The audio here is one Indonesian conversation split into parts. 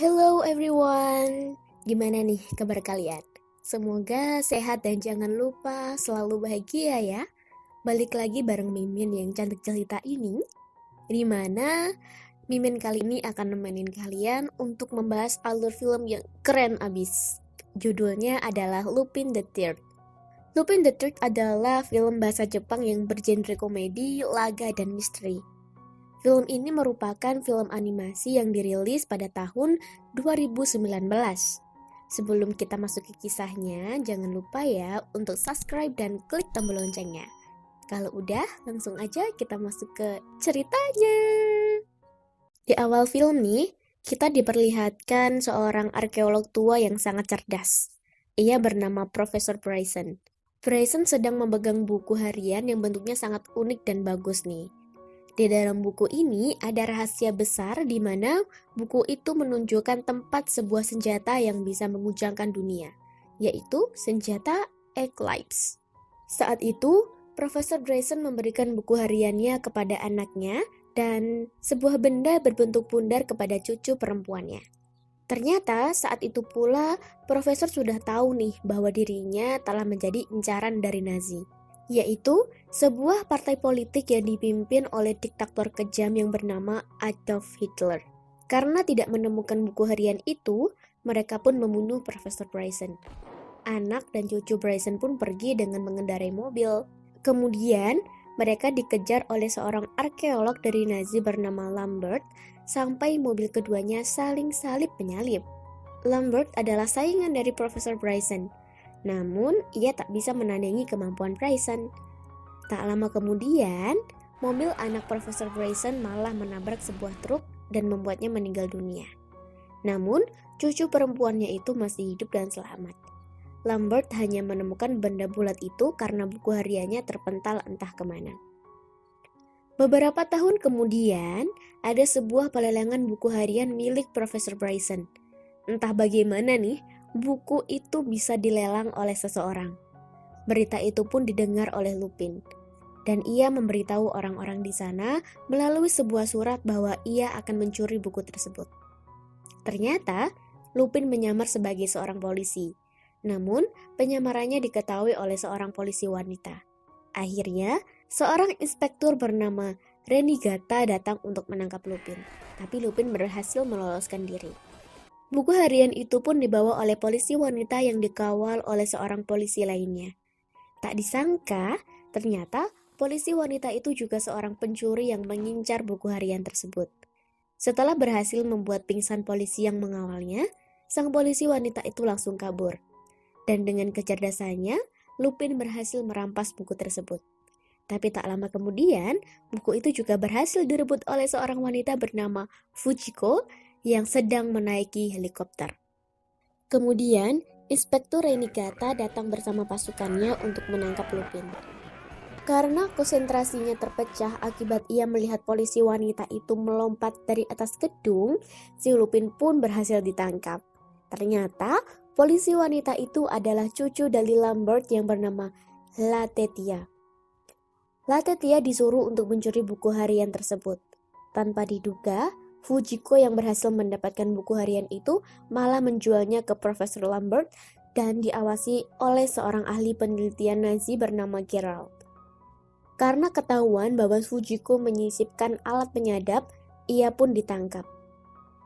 Hello everyone, gimana nih kabar kalian? Semoga sehat dan jangan lupa selalu bahagia ya. Balik lagi bareng Mimin yang cantik jelita ini, di mana Mimin kali ini akan nemenin kalian untuk membahas alur film yang keren abis. Judulnya adalah Lupin the Third. Lupin the Third adalah film bahasa Jepang yang bergenre komedi, laga, dan misteri. Film ini merupakan film animasi yang dirilis pada tahun 2019. Sebelum kita masuk ke kisahnya, jangan lupa ya untuk subscribe dan klik tombol loncengnya. Kalau udah, langsung aja kita masuk ke ceritanya. Di awal film nih, kita diperlihatkan seorang arkeolog tua yang sangat cerdas. Ia bernama Profesor Bryson. Bryson sedang memegang buku harian yang bentuknya sangat unik dan bagus nih. Di dalam buku ini ada rahasia besar di mana buku itu menunjukkan tempat sebuah senjata yang bisa memujangkan dunia, yaitu senjata Eclipse. Saat itu, Profesor Bryson memberikan buku hariannya kepada anaknya dan sebuah benda berbentuk bundar kepada cucu perempuannya. Ternyata saat itu pula Profesor sudah tahu nih bahwa dirinya telah menjadi incaran dari Nazi, yaitu sebuah partai politik yang dipimpin oleh diktator kejam yang bernama Adolf Hitler. Karena tidak menemukan buku harian itu, mereka pun membunuh Profesor Bryson. Anak dan cucu Bryson pun pergi dengan mengendarai mobil. Kemudian, mereka dikejar oleh seorang arkeolog dari Nazi bernama Lambert sampai mobil keduanya saling salib menyalip. Lambert adalah saingan dari Profesor Bryson. Namun, ia tak bisa menandingi kemampuan Bryson. Tak lama kemudian, mobil anak Profesor Bryson malah menabrak sebuah truk dan membuatnya meninggal dunia. Namun, cucu perempuannya itu masih hidup dan selamat. Lambert hanya menemukan benda bulat itu karena buku hariannya terpental entah kemana. Beberapa tahun kemudian, ada sebuah pelelangan buku harian milik Profesor Bryson. Entah bagaimana nih, buku itu bisa dilelang oleh seseorang. Berita itu pun didengar oleh Lupin, dan ia memberitahu orang-orang di sana melalui sebuah surat bahwa ia akan mencuri buku tersebut. Ternyata, Lupin menyamar sebagai seorang polisi, namun penyamarannya diketahui oleh seorang polisi wanita. Akhirnya, seorang inspektur bernama Renigata datang untuk menangkap Lupin, tapi Lupin berhasil meloloskan diri. Buku harian itu pun dibawa oleh polisi wanita yang dikawal oleh seorang polisi lainnya. Tak disangka, ternyata polisi wanita itu juga seorang pencuri yang mengincar buku harian tersebut. Setelah berhasil membuat pingsan polisi yang mengawalnya, sang polisi wanita itu langsung kabur. Dan dengan kecerdasannya, Lupin berhasil merampas buku tersebut. Tapi tak lama kemudian, buku itu juga berhasil direbut oleh seorang wanita bernama Fujiko yang sedang menaiki helikopter. Kemudian, Inspektur Renigata datang bersama pasukannya untuk menangkap Lupin. Karena konsentrasinya terpecah akibat ia melihat polisi wanita itu melompat dari atas gedung, si Lupin pun berhasil ditangkap. Ternyata, polisi wanita itu adalah cucu dari Lambert yang bernama Latetia. Latetia disuruh untuk mencuri buku harian tersebut. Tanpa diduga, Fujiko yang berhasil mendapatkan buku harian itu malah menjualnya ke Profesor Lambert dan diawasi oleh seorang ahli penelitian Nazi bernama Gerald. Karena ketahuan bahwa Fujiko menyisipkan alat penyadap, ia pun ditangkap.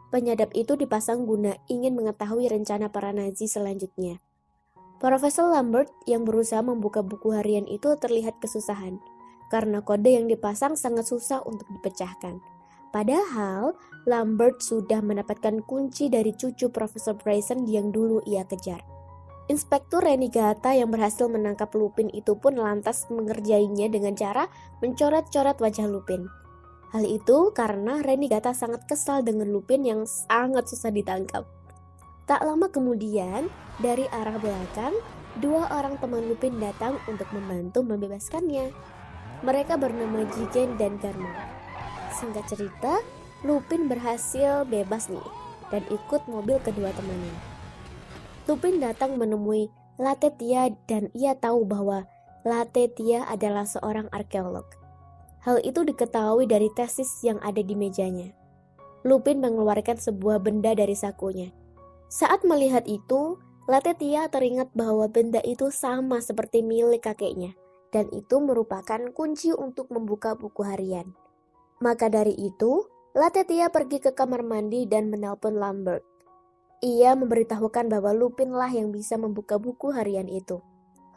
Penyadap itu dipasang guna ingin mengetahui rencana para Nazi selanjutnya. Profesor Lambert yang berusaha membuka buku harian itu terlihat kesusahan, karena kode yang dipasang sangat susah untuk dipecahkan. Padahal, Lambert sudah mendapatkan kunci dari cucu Profesor Bryson yang dulu ia kejar. Inspektur Renigata yang berhasil menangkap Lupin itu pun lantas mengerjainya dengan cara mencoret-coret wajah Lupin. Hal itu karena Renigata sangat kesal dengan Lupin yang sangat susah ditangkap. Tak lama kemudian, dari arah belakang, dua orang teman Lupin datang untuk membantu membebaskannya. Mereka bernama Jigen dan Garmo. Singkat cerita, Lupin berhasil bebas nih dan ikut mobil kedua temannya. Lupin datang menemui Latetia dan ia tahu bahwa Latetia adalah seorang arkeolog. Hal itu diketahui dari tesis yang ada di mejanya. Lupin mengeluarkan sebuah benda dari sakunya. Saat melihat itu, Latetia teringat bahwa benda itu sama seperti milik kakeknya, dan itu merupakan kunci untuk membuka buku harian. Maka dari itu, Latetia pergi ke kamar mandi dan menelpon Lambert. Ia memberitahukan bahwa Lupinlah yang bisa membuka buku harian itu.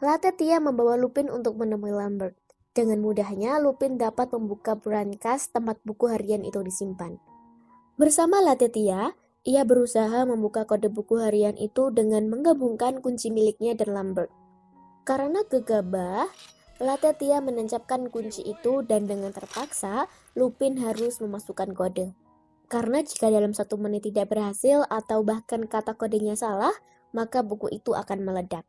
Latetia membawa Lupin untuk menemui Lambert. Dengan mudahnya, Lupin dapat membuka brankas tempat buku harian itu disimpan. Bersama Latetia, ia berusaha membuka kode buku harian itu dengan menggabungkan kunci miliknya dan Lambert. Karena gegabah, Latetia menancapkan kunci itu dan dengan terpaksa, Lupin harus memasukkan kode. Karena jika dalam 1 menit tidak berhasil atau bahkan kata kodenya salah, maka buku itu akan meledak.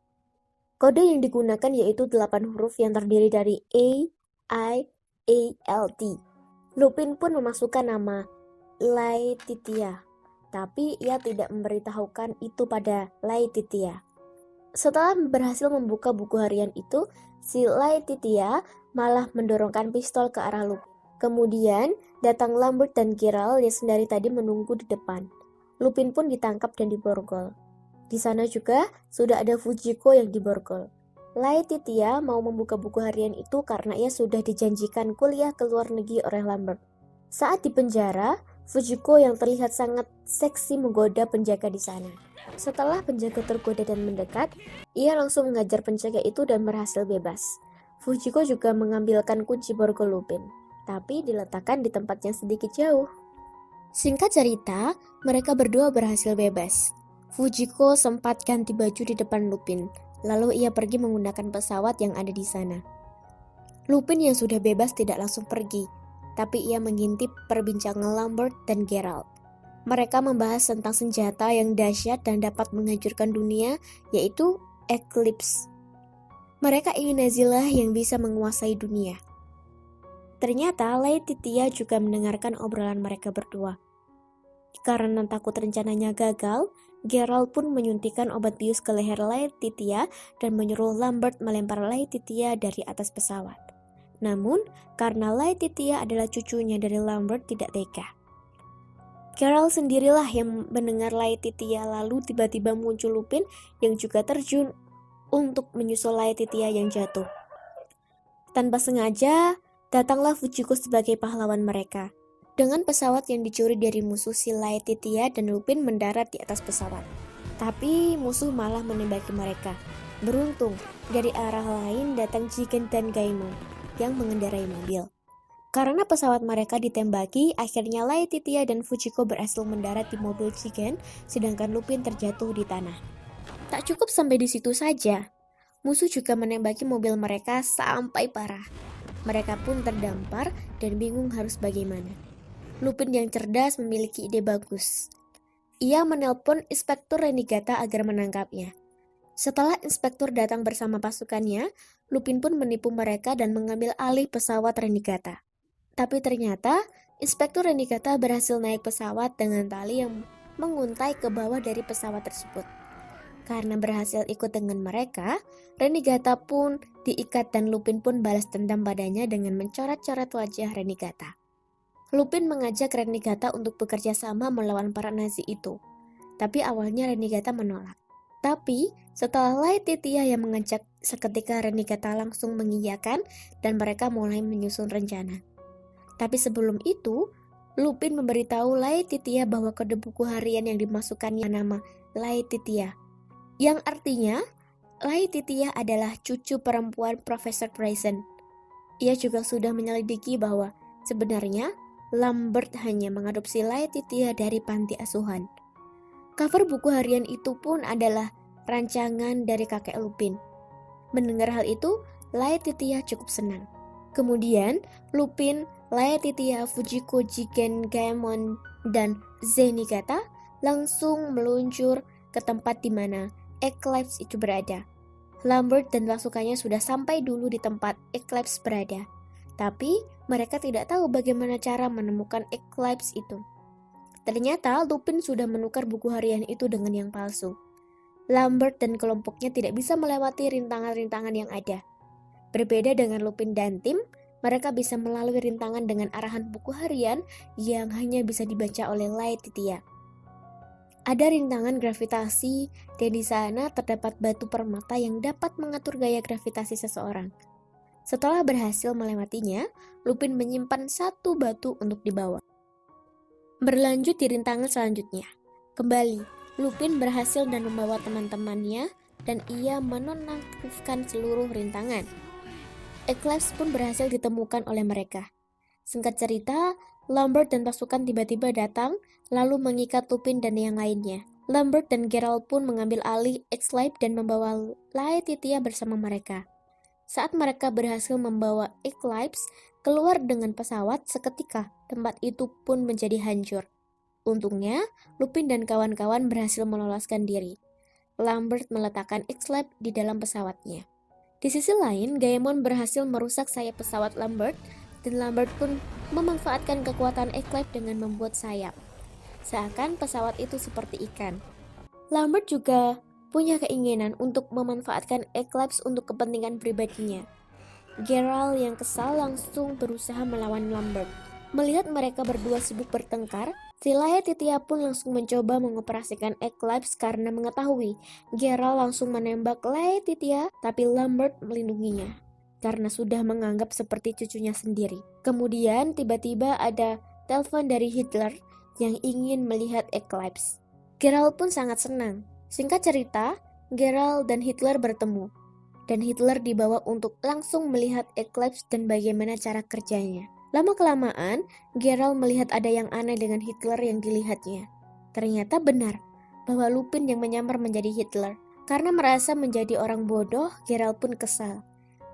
Kode yang digunakan yaitu 8 huruf yang terdiri dari A, I, A, L, T. Lupin pun memasukkan nama Laetitia, tapi ia tidak memberitahukan itu pada Laetitia. Setelah berhasil membuka buku harian itu, si Laetitia malah mendorongkan pistol ke arah Lupin. Kemudian datang Lambert dan Geralt yang sendiri tadi menunggu di depan. Lupin pun ditangkap dan diborgol. Di sana juga sudah ada Fujiko yang diborgol. Laetitia mau membuka buku harian itu karena ia sudah dijanjikan kuliah ke luar negeri oleh Lambert. Saat di penjara, Fujiko yang terlihat sangat seksi menggoda penjaga di sana. Setelah penjaga tergoda dan mendekat, ia langsung mengajar penjaga itu dan berhasil bebas. Fujiko juga mengambilkan kunci borgol Lupin, tapi diletakkan di tempat yang sedikit jauh. Singkat cerita, mereka berdua berhasil bebas. Fujiko sempat ganti baju di depan Lupin, lalu ia pergi menggunakan pesawat yang ada di sana. Lupin yang sudah bebas tidak langsung pergi, tapi ia mengintip perbincangan Lambert dan Geralt. Mereka membahas tentang senjata yang dahsyat dan dapat menghancurkan dunia, yaitu Eclipse. Mereka ingin Nazilah yang bisa menguasai dunia. Ternyata Laetitia juga mendengarkan obrolan mereka berdua. Karena takut rencananya gagal, Geralt pun menyuntikkan obat bius ke leher Laetitia dan menyuruh Lambert melempar Laetitia dari atas pesawat. Namun, karena Laetitia adalah cucunya dari Lambert tidak tega. Geralt sendirilah yang mendengar Laetitia, lalu tiba-tiba muncul Lupin yang juga terjun untuk menyusul Laetitia yang jatuh. Tanpa sengaja, datanglah Fujiko sebagai pahlawan mereka. Dengan pesawat yang dicuri dari musuh si Laetitia dan Lupin mendarat di atas pesawat. Tapi musuh malah menembaki mereka. Beruntung, dari arah lain datang Jigen dan Gaimon yang mengendarai mobil. Karena pesawat mereka ditembaki, akhirnya Laetitia dan Fujiko berhasil mendarat di mobil Jigen, sedangkan Lupin terjatuh di tanah. Tak cukup sampai di situ saja, musuh juga menembaki mobil mereka sampai parah. Mereka pun terdampar dan bingung harus bagaimana. Lupin yang cerdas memiliki ide bagus. Ia menelpon Inspektur Renigata agar menangkapnya. Setelah inspektur datang bersama pasukannya, Lupin pun menipu mereka dan mengambil alih pesawat Renigata. Tapi ternyata, Inspektur Renigata berhasil naik pesawat dengan tali yang menguntai ke bawah dari pesawat tersebut. Karena berhasil ikut dengan mereka, Renigata pun diikat dan Lupin pun balas dendam padanya dengan mencoret-coret wajah Renigata. Lupin mengajak Renigata untuk bekerja sama melawan para Nazi itu. Tapi awalnya Renigata menolak. Tapi setelah Laetitia yang mengajak, seketika Renigata langsung mengiyakan dan mereka mulai menyusun rencana. Tapi sebelum itu, Lupin memberitahu Laetitia bahwa kode buku harian yang dimasukkannya nama Laetitia, yang artinya Laetitia adalah cucu perempuan Profesor Prison. Ia juga sudah menyelidiki bahwa sebenarnya Lambert hanya mengadopsi Laetitia dari panti asuhan. Cover buku harian itu pun adalah rancangan dari kakek Lupin. Mendengar hal itu, Laetitia cukup senang. Kemudian, Lupin, Laetitia, Fujiko, Jigen, Gaemon, dan Zenigata langsung meluncur ke tempat di mana Eclipse itu berada. Lambert dan pasukannya sudah sampai dulu di tempat Eclipse berada. Tapi, mereka tidak tahu bagaimana cara menemukan Eclipse itu. Ternyata Lupin sudah menukar buku harian itu dengan yang palsu. Lambert dan kelompoknya tidak bisa melewati rintangan-rintangan yang ada. Berbeda dengan Lupin dan tim, Mereka bisa melalui rintangan dengan arahan buku harian yang hanya bisa dibaca oleh Laetitia. Ada rintangan gravitasi, dan di sana terdapat batu permata yang dapat mengatur gaya gravitasi seseorang. Setelah berhasil melewatinya, Lupin menyimpan satu batu untuk dibawa. Berlanjut di rintangan selanjutnya. Kembali, Lupin berhasil dan membawa teman-temannya, dan ia menonaktifkan seluruh rintangan. Eclipse pun berhasil ditemukan oleh mereka. Singkat cerita, Lambert dan pasukan tiba-tiba datang, lalu mengikat Lupin dan yang lainnya. Lambert dan Geralt pun mengambil alih Eclipse dan membawa Laetitia bersama mereka. Saat mereka berhasil membawa Eclipse keluar dengan pesawat, seketika tempat itu pun menjadi hancur. Untungnya, Lupin dan kawan-kawan berhasil meloloskan diri. Lambert meletakkan Eclipse di dalam pesawatnya. Di sisi lain, Gaemon berhasil merusak sayap pesawat Lambert, dan Lambert pun memanfaatkan kekuatan Eclipse dengan membuat sayap. Seakan pesawat itu seperti ikan. Lambert juga punya keinginan untuk memanfaatkan Eclipse untuk kepentingan pribadinya. Geralt yang kesal langsung berusaha melawan Lambert. Melihat mereka berdua sibuk bertengkar, si Laetitia pun langsung mencoba mengoperasikan Eclipse karena mengetahui Geralt langsung menembak Laetitia, tapi Lambert melindunginya karena sudah menganggap seperti cucunya sendiri. Kemudian tiba-tiba ada telepon dari Hitler yang ingin melihat Eclipse. Geralt pun sangat senang. Singkat cerita, Geralt dan Hitler bertemu, dan Hitler dibawa untuk langsung melihat Eclipse dan bagaimana cara kerjanya. Lama-kelamaan, Geralt melihat ada yang aneh dengan Hitler yang dilihatnya. Ternyata benar bahwa Lupin yang menyamar menjadi Hitler. Karena merasa menjadi orang bodoh, Geralt pun kesal.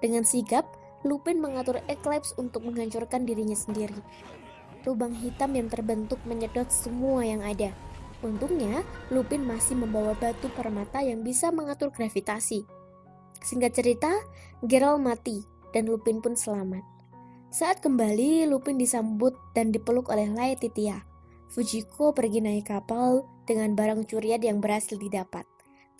Dengan sigap, Lupin mengatur Eclipse untuk menghancurkan dirinya sendiri. Lubang hitam yang terbentuk menyedot semua yang ada. Untungnya, Lupin masih membawa batu permata yang bisa mengatur gravitasi. Singkat cerita, Geralt mati dan Lupin pun selamat. Saat kembali, Lupin disambut dan dipeluk oleh Laetitia. Fujiko pergi naik kapal dengan barang curian yang berhasil didapat.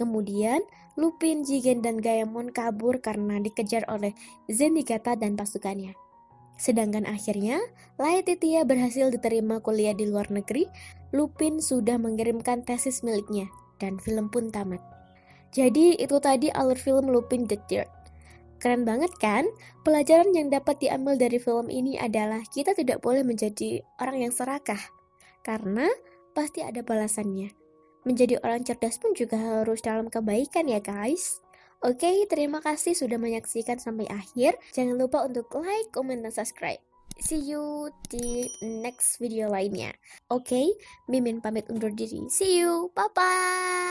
Kemudian, Lupin, Jigen, dan Gaemon kabur karena dikejar oleh Zenigata dan pasukannya. Sedangkan akhirnya, Laetitia berhasil diterima kuliah di luar negeri. Lupin sudah mengirimkan tesis miliknya, dan film pun tamat. Jadi itu tadi alur film Lupin the Third. Keren banget kan? Pelajaran yang dapat diambil dari film ini adalah kita tidak boleh menjadi orang yang serakah, karena pasti ada balasannya. Menjadi orang cerdas pun juga harus dalam kebaikan ya guys. Oke, terima kasih sudah menyaksikan sampai akhir. Jangan lupa untuk like, comment, dan subscribe. See you di next video lainnya. Oke, Mimin pamit undur diri. See you, bye-bye.